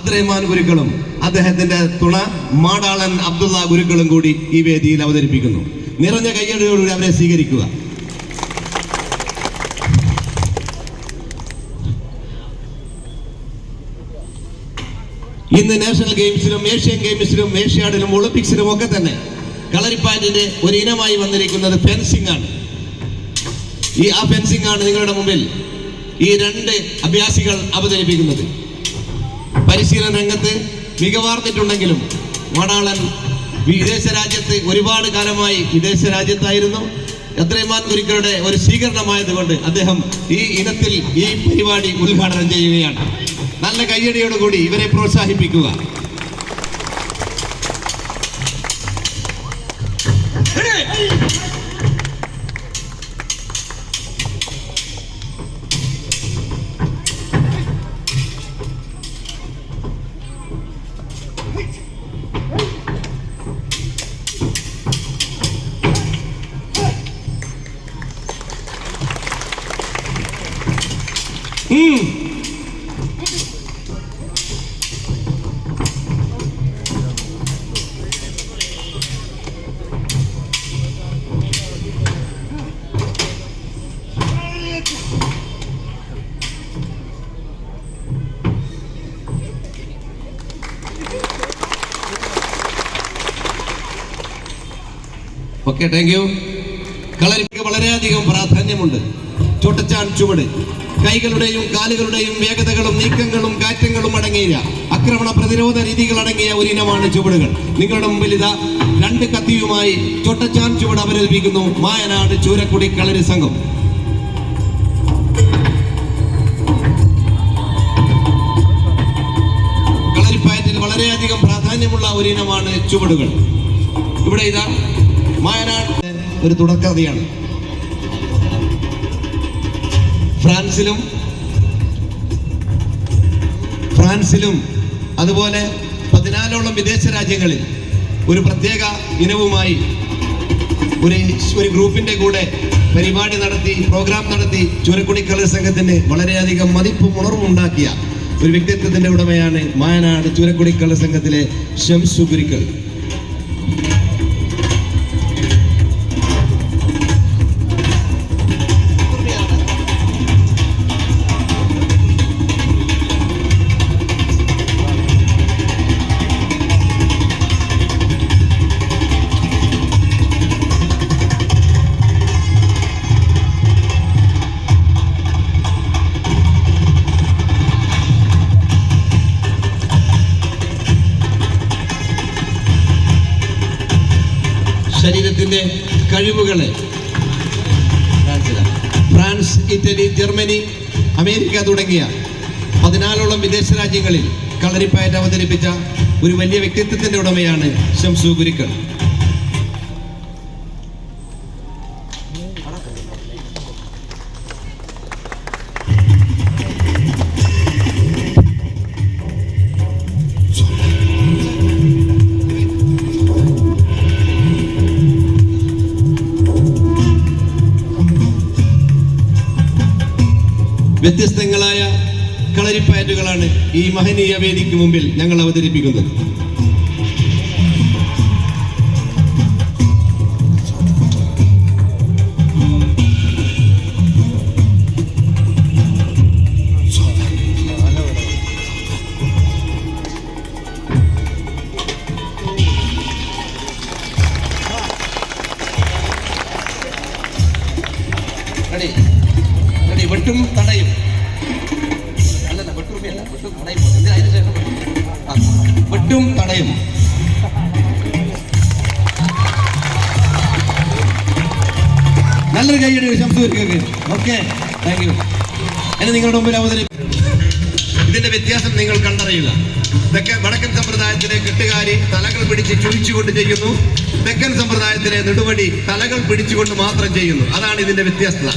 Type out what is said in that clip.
അബ്ദുറഹ്മാൻ ഗുരുക്കളും അദ്ദേഹത്തിന്റെ തുണ മാടാളൻ അബ്ദുള്ള ഗുരുക്കളും കൂടി ഈ വേദിയിൽ അവതരിപ്പിക്കുന്നു. നിറഞ്ഞ കയ്യടിയോടുകൂടി അവരെ സ്വീകരിക്കുക. ഇന്ന് നാഷണൽ ഗെയിംസിലും ഏഷ്യൻ ഗെയിംസിലും ഏഷ്യാഡിലും ഒളിമ്പിക്സിലും ഒക്കെ തന്നെ കളരിപ്പാറ്റിന്റെ ഒരു ഇനമായി വന്നിരിക്കുന്നത് ഫെൻസിംഗ് ആണ്. ആ ഫെൻസിംഗ് ആണ് നിങ്ങളുടെ മുമ്പിൽ ഈ രണ്ട് അഭ്യാസികൾ അവതരിപ്പിക്കുന്നത്. പരിശീലന രംഗത്ത് മികവാർന്നിട്ടുണ്ടെങ്കിലും മാടാളൻ വിദേശ രാജ്യത്ത് ഒരുപാട് കാലമായി വിദേശ രാജ്യത്തായിരുന്നു. അബ്ദുറഹ്മാൻ ഗുരുക്കളുടെ ഒരു സ്വീകരണമായതുകൊണ്ട് അദ്ദേഹം ഈ ഇനത്തിൽ ഈ പരിപാടി ഉദ്ഘാടനം ചെയ്യുകയാണ്. നല്ല കയ്യടിയോടുകൂടി ഇവരെ പ്രോത്സാഹിപ്പിക്കുക. Okay, thank U. കളരിക്ക് വളരെയധികം പ്രാധാന്യമുണ്ട്. ചൊട്ടച്ചാൻ ചുവട് കൈകളുടെയും കാലുകളുടെയും വേഗതകളും നീക്കങ്ങളും കാറ്റങ്ങളും അടങ്ങിയ ആക്രമണ പ്രതിരോധ രീതികൾ അടങ്ങിയ ഒരു ഇനമാണ് ചുവടുകൾ. നിങ്ങളുടെ മുമ്പിൽ ഇതാ രണ്ട് കത്തിയുമായി ചൊട്ടച്ചാൻ ചുവട് അവതരിപ്പിക്കുന്നു മായനാട് ചൂരക്കുടി കളരി സംഘം. കളരിപ്പയറ്റിൽ വളരെയധികം പ്രാധാന്യമുള്ള ഒരു ഇനമാണ് ചുവടുകൾ. ഇവിടെ ഇതാ മായനാട് ഒരു തുടക്കകഥയാണ്. ഫ്രാൻസിലും അതുപോലെ 14ഓളം വിദേശ രാജ്യങ്ങളിൽ ഒരു പ്രത്യേക ഇനവുമായി ഒരു ഗ്രൂപ്പിന്റെ കൂടെ പരിപാടി നടത്തി, പ്രോഗ്രാം നടത്തി ചൂരക്കുടി കളരി സംഘത്തിന് വളരെയധികം മതിപ്പും ഉണർവും ഉണ്ടാക്കിയ ഒരു വ്യക്തിത്വത്തിന്റെ ഉടമയാണ് മായനാട് ചൂരക്കുടി കളരി സംഘത്തിലെ ഷംസു ഗുരുക്കൾ. ശരീരത്തിന്റെ കഴിവുകളെ ഫ്രാൻസ്, ഇറ്റലി, ജർമ്മനി, അമേരിക്ക തുടങ്ങിയ 14ഓളം വിദേശ രാജ്യങ്ങളിൽ കളരിപ്പയറ്റ് അവതരിപ്പിച്ച ഒരു വലിയ വ്യക്തിത്വത്തിന്റെ ഉടമയാണ് ഷംസു ഗുരുക്കൾ. വ്യത്യസ്തങ്ങളായ കളരിപ്പയറ്റുകളാണ് ഈ മഹനീയ വേദിക്ക് മുമ്പിൽ ഞങ്ങൾ അവതരിപ്പിക്കുന്നത്. വെട്ടും തടയും അല്ലല്ല, വെട്ടും തടയും. വെട്ടും തടയും. നല്ലൊരു കൈയ്യടി ശംസുവിற்கு. Okay, thank you. എന്നെ നിങ്ങളുടെ മുമ്പിൽ അവതരിപ്പിക്കും. ഇതിന്റെ വ്യത്യാസം നിങ്ങൾ കണ്ടറിയുക. വടക്കൻ സമ്പ്രദായത്തിലെ കെട്ടുകാരി തലകൾ പിടിച്ച് ചുഴിച്ചുകൊണ്ട് ചെയ്യുന്നു. തെക്കൻ സമ്പ്രദായത്തിലെ നെടുവടി തലകൾ പിടിച്ചുകൊണ്ട് മാത്രം ചെയ്യുന്നു. അതാണ് ഇതിന്റെ വ്യത്യസ്തത.